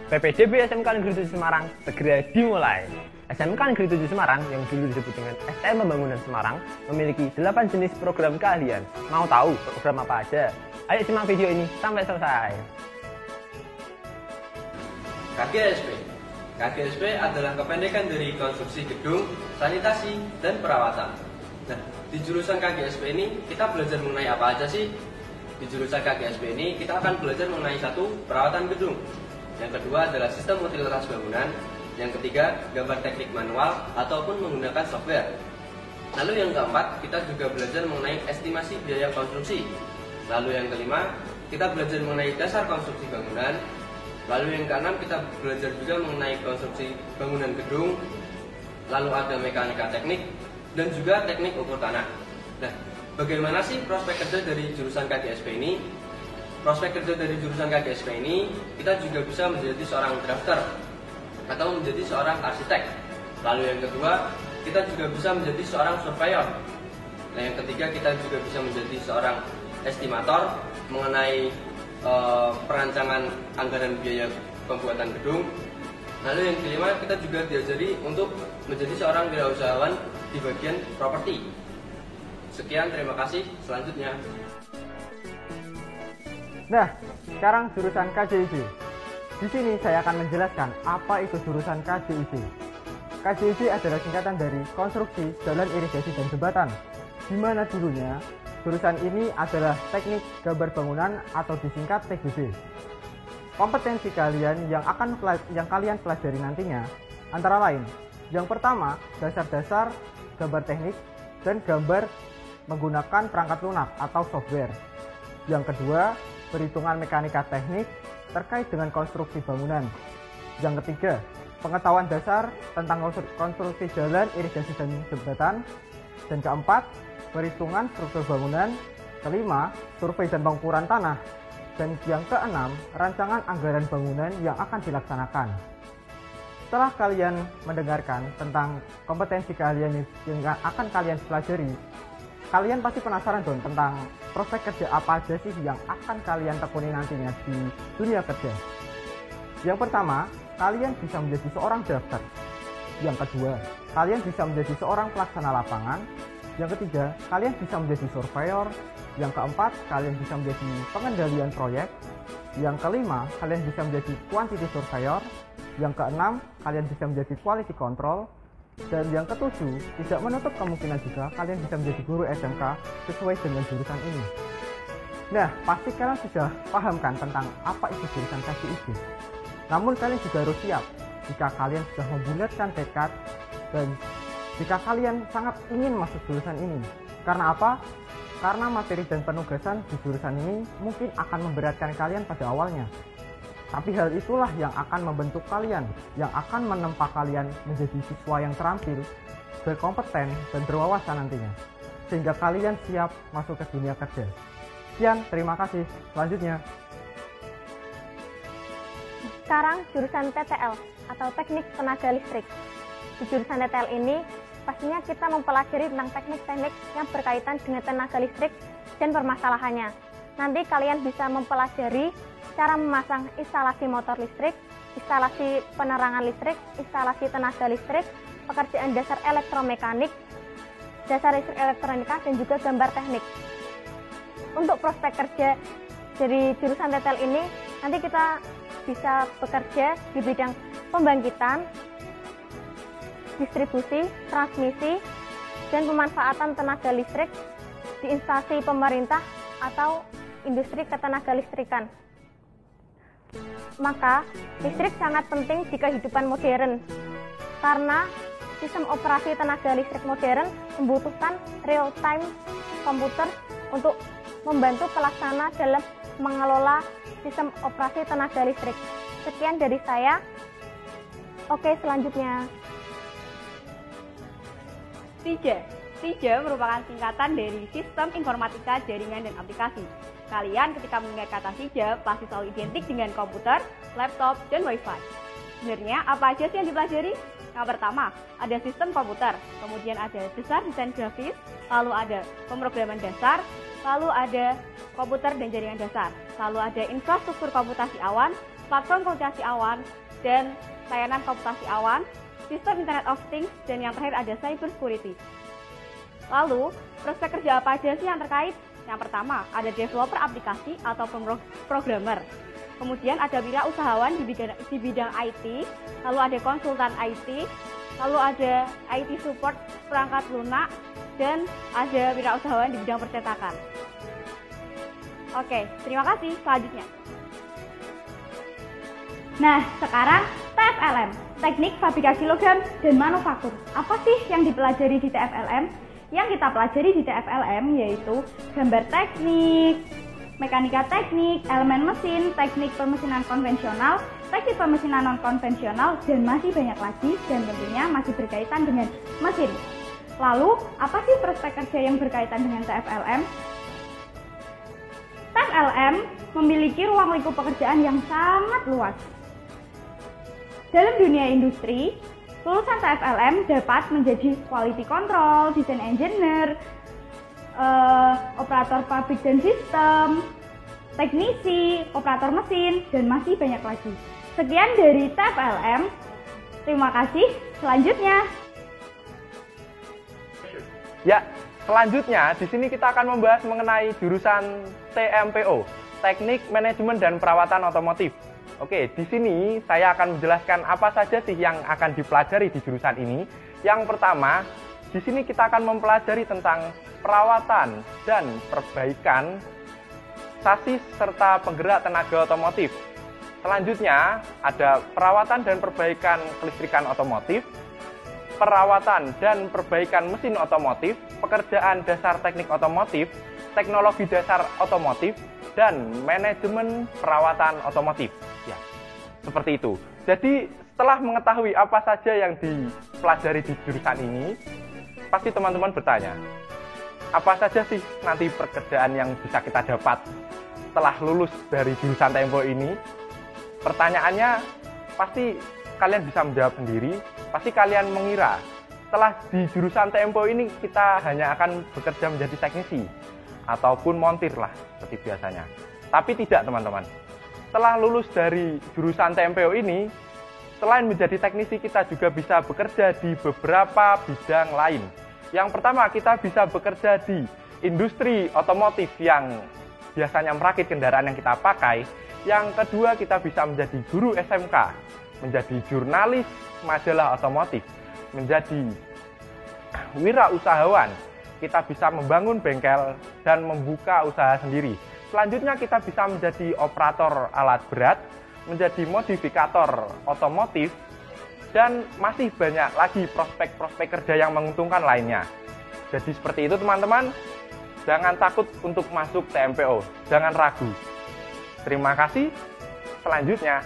PPDB SMK Negeri 7 Semarang segera dimulai. SMK Negeri 7 Semarang yang dulu disebut dengan STM Pembangunan Semarang memiliki 8 jenis program keahlian. Mau tahu program apa aja? Ayo simak video ini sampai selesai. KGSP. KGSP adalah kependekan dari konstruksi gedung, sanitasi, dan perawatan. Nah, di jurusan KGSP ini kita belajar mengenai apa aja sih? Di jurusan KGSP ini kita akan belajar mengenai satu, perawatan gedung. Yang kedua adalah sistem utilitas bangunan. Yang ketiga, gambar teknik manual ataupun menggunakan software. Lalu yang keempat, kita juga belajar mengenai estimasi biaya konstruksi. Lalu yang kelima, kita belajar mengenai dasar konstruksi bangunan. Lalu yang keenam, kita belajar juga mengenai konstruksi bangunan gedung. Lalu ada mekanika teknik dan juga teknik ukur tanah. Nah, bagaimana sih prospek kerja dari jurusan KGSP ini? Prospek kerja dari jurusan KGSP ini, kita juga bisa menjadi seorang drafter atau menjadi seorang arsitek. Lalu yang kedua, kita juga bisa menjadi seorang surveyor. Nah, yang ketiga, kita juga bisa menjadi seorang estimator mengenai perancangan anggaran biaya pembuatan gedung. Lalu yang kelima, kita juga diajari untuk menjadi seorang wirausahawan di bagian properti. Sekian, terima kasih. Selanjutnya. Nah, sekarang jurusan KJIJ. Di sini saya akan menjelaskan apa itu jurusan KJIJ. KJIJ adalah singkatan dari Konstruksi Jalan Irigasi dan Jembatan, di mana dulunya jurusan ini adalah Teknik Gambar Bangunan atau disingkat TGB. Kompetensi kalian yang kalian pelajari nantinya antara lain: yang pertama, dasar-dasar gambar teknik dan gambar menggunakan perangkat lunak atau software. Yang kedua, perhitungan mekanika teknik terkait dengan konstruksi bangunan. Yang ketiga, pengetahuan dasar tentang konstruksi jalan, irigasi, dan jembatan. Dan keempat, perhitungan struktur bangunan. Kelima, survei dan pengukuran tanah. Dan yang keenam, rancangan anggaran bangunan yang akan dilaksanakan. Setelah kalian mendengarkan tentang kompetensi kalian yang akan kalian pelajari, kalian pasti penasaran dong tentang prospek kerja apa aja sih yang akan kalian tekuni nantinya di dunia kerja. Yang pertama, kalian bisa menjadi seorang drafter. Yang kedua, kalian bisa menjadi seorang pelaksana lapangan. Yang ketiga, kalian bisa menjadi surveyor. Yang keempat, kalian bisa menjadi pengendalian proyek. Yang kelima, kalian bisa menjadi quantity surveyor. Yang keenam, kalian bisa menjadi quality control. Dan yang ketujuh, tidak menutup kemungkinan juga kalian bisa menjadi guru SMK sesuai dengan jurusan ini. Nah, pasti kalian sudah paham kan tentang apa itu jurusan KJIJ. Namun kalian juga harus siap jika kalian sudah membulatkan tekad dan jika kalian sangat ingin masuk jurusan ini. Karena apa? Karena materi dan penugasan di jurusan ini mungkin akan memberatkan kalian pada awalnya. Tapi hal itulah yang akan membentuk kalian, yang akan menempa kalian menjadi siswa yang terampil, berkompeten, dan berwawasan nantinya. Sehingga kalian siap masuk ke dunia kerja. Sekian, terima kasih. Selanjutnya. Sekarang jurusan TTL atau Teknik Tenaga Listrik. Di jurusan TTL ini, pastinya kita mempelajari tentang teknik-teknik yang berkaitan dengan tenaga listrik dan permasalahannya. Nanti kalian bisa mempelajari cara memasang instalasi motor listrik, instalasi penerangan listrik, instalasi tenaga listrik, pekerjaan dasar elektromekanik, dasar listrik elektronika, dan juga gambar teknik. Untuk prospek kerja dari jurusan TTL ini, nanti kita bisa bekerja di bidang pembangkitan, distribusi, transmisi, dan pemanfaatan tenaga listrik di instansi pemerintah atau industri ketenaga listrikan. Maka, listrik sangat penting di kehidupan modern, karena sistem operasi tenaga listrik modern membutuhkan real-time komputer untuk membantu pelaksana dalam mengelola sistem operasi tenaga listrik. Sekian dari saya. Oke, selanjutnya. SIJA merupakan singkatan dari Sistem Informatika Jaringan dan Aplikasi. Kalian ketika mendengar kata SIJA pasti selalu identik dengan komputer, laptop, dan wifi. Sebenarnya apa aja sih yang dipelajari? Yang pertama, ada sistem komputer, kemudian ada dasar desain grafis, lalu ada pemrograman dasar, lalu ada komputer dan jaringan dasar, lalu ada infrastruktur komputasi awan, platform komunikasi awan, dan layanan komputasi awan, sistem Internet of Things, dan yang terakhir ada cyber security. Lalu, prospek kerja apa aja sih yang terkait? Yang pertama, ada developer aplikasi atau programmer. Kemudian ada wirausahawan di bidang IT, lalu ada konsultan IT, lalu ada IT support perangkat lunak, dan ada wirausahawan di bidang percetakan. Oke, terima kasih. Selanjutnya. Nah, sekarang TFLM, Teknik Fabrikasi Logam dan Manufaktur. Apa sih yang dipelajari di TFLM? Yang kita pelajari di TFLM yaitu gambar teknik, mekanika teknik, elemen mesin, teknik permesinan konvensional, teknik permesinan non-konvensional, dan masih banyak lagi, dan tentunya masih berkaitan dengan mesin. Lalu, apa sih prospek kerja yang berkaitan dengan TFLM? TFLM memiliki ruang lingkup pekerjaan yang sangat luas. Dalam dunia industri, lulusan TFLM dapat menjadi quality control, design engineer, operator pabrik dan sistem, teknisi, operator mesin, dan masih banyak lagi. Sekian dari TFLM. Terima kasih. Selanjutnya. Ya, selanjutnya di sini kita akan membahas mengenai jurusan TMPO, Teknik Manajemen dan Perawatan Otomotif. Oke, di sini saya akan menjelaskan apa saja sih yang akan dipelajari di jurusan ini. Yang pertama, di sini kita akan mempelajari tentang perawatan dan perbaikan sasis serta penggerak tenaga otomotif. Selanjutnya, ada perawatan dan perbaikan kelistrikan otomotif, perawatan dan perbaikan mesin otomotif, pekerjaan dasar teknik otomotif, teknologi dasar otomotif, dan manajemen perawatan otomotif. Ya, seperti itu. Jadi, setelah mengetahui apa saja yang dipelajari di jurusan ini, pasti teman-teman bertanya, apa saja sih nanti pekerjaan yang bisa kita dapat setelah lulus dari jurusan TMPO ini? Pertanyaannya, pasti kalian bisa menjawab sendiri. Pasti kalian mengira, setelah di jurusan TMPO ini kita hanya akan bekerja menjadi teknisi ataupun montir lah, seperti biasanya. Tapi tidak, teman-teman. Setelah lulus dari jurusan TMPO ini, selain menjadi teknisi, kita juga bisa bekerja di beberapa bidang lain. Yang pertama, kita bisa bekerja di industri otomotif yang biasanya merakit kendaraan yang kita pakai. Yang kedua, kita bisa menjadi guru SMK, menjadi jurnalis majalah otomotif, menjadi wirausahawan. Kita bisa membangun bengkel dan membuka usaha sendiri. Selanjutnya kita bisa menjadi operator alat berat, menjadi modifikator otomotif, dan masih banyak lagi prospek-prospek kerja yang menguntungkan lainnya. Jadi seperti itu, teman-teman. Jangan takut untuk masuk TMPO, jangan ragu. Terima kasih. Selanjutnya.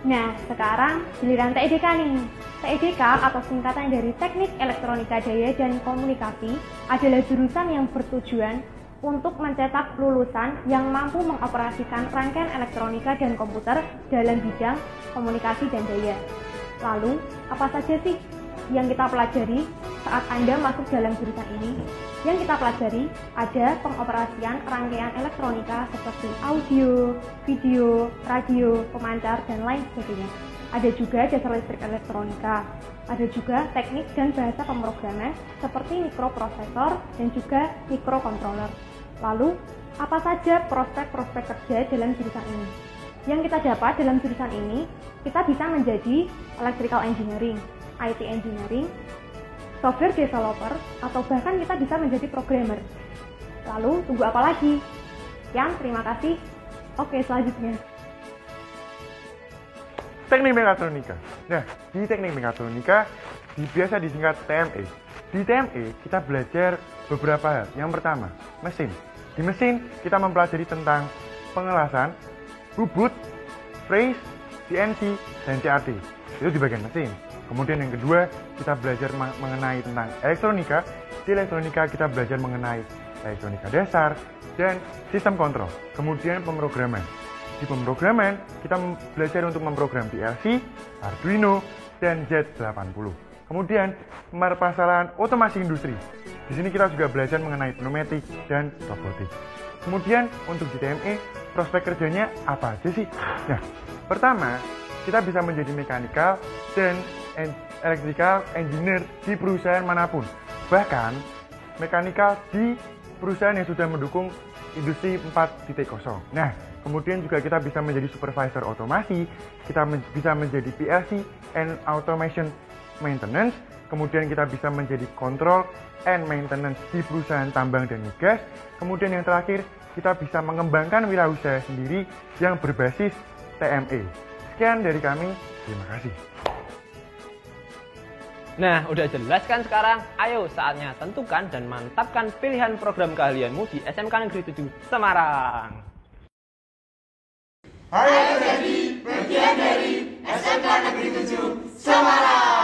Nah, sekarang giliran TEDK nih. TEDK atau singkatan dari Teknik Elektronika Daya dan Komunikasi adalah jurusan yang bertujuan untuk mencetak lulusan yang mampu mengoperasikan rangkaian elektronika dan komputer dalam bidang komunikasi dan daya. Lalu, apa saja sih yang kita pelajari saat Anda masuk dalam jurusan ini? Yang kita pelajari ada pengoperasian rangkaian elektronika seperti audio, video, radio, pemancar, dan lain sebagainya. Ada juga dasar listrik elektronika, ada juga teknik dan bahasa pemrograman seperti mikroprosesor dan juga mikrokontroler. Lalu, apa saja prospek-prospek kerja dalam jurusan ini? Yang kita dapat dalam jurusan ini, kita bisa menjadi electrical engineering, IT engineering, software developer, atau bahkan kita bisa menjadi programmer. Lalu, tunggu apa lagi? Sekian, terima kasih. Oke, selanjutnya. Teknik Mekatronika. Nah, di Teknik Mekatronika biasa disingkat TME. Di TME kita belajar beberapa hal. Yang pertama, mesin. Di mesin kita mempelajari tentang pengelasan, bubut, freeze, CNC, dan CAD. Itu di bagian mesin. Kemudian yang kedua, kita belajar mengenai tentang elektronika. Di elektronika kita belajar mengenai elektronika dasar dan sistem kontrol. Kemudian pemrograman. Di pemrograman, kita belajar untuk memprogram PLC, Arduino, dan Z80. Kemudian, permasalahan otomasi industri. Di sini kita juga belajar mengenai pneumatik dan robotik. Kemudian, untuk di TME, prospek kerjanya apa aja sih? Nah, pertama, kita bisa menjadi mechanical dan electrical engineer di perusahaan manapun. Bahkan, mechanical di perusahaan yang sudah mendukung industri 4.0. Nah, kemudian juga kita bisa menjadi supervisor otomasi, kita bisa menjadi PLC and automation maintenance, kemudian kita bisa menjadi control and maintenance di perusahaan tambang dan migas, kemudian yang terakhir kita bisa mengembangkan wirausaha sendiri yang berbasis TME. Sekian dari kami, terima kasih. Nah, udah jelas kan sekarang? Ayo saatnya tentukan dan mantapkan pilihan program keahlianmu di SMK Negeri 7 Semarang. Ayo jadi bagian dari SMK Negeri 7 Semarang.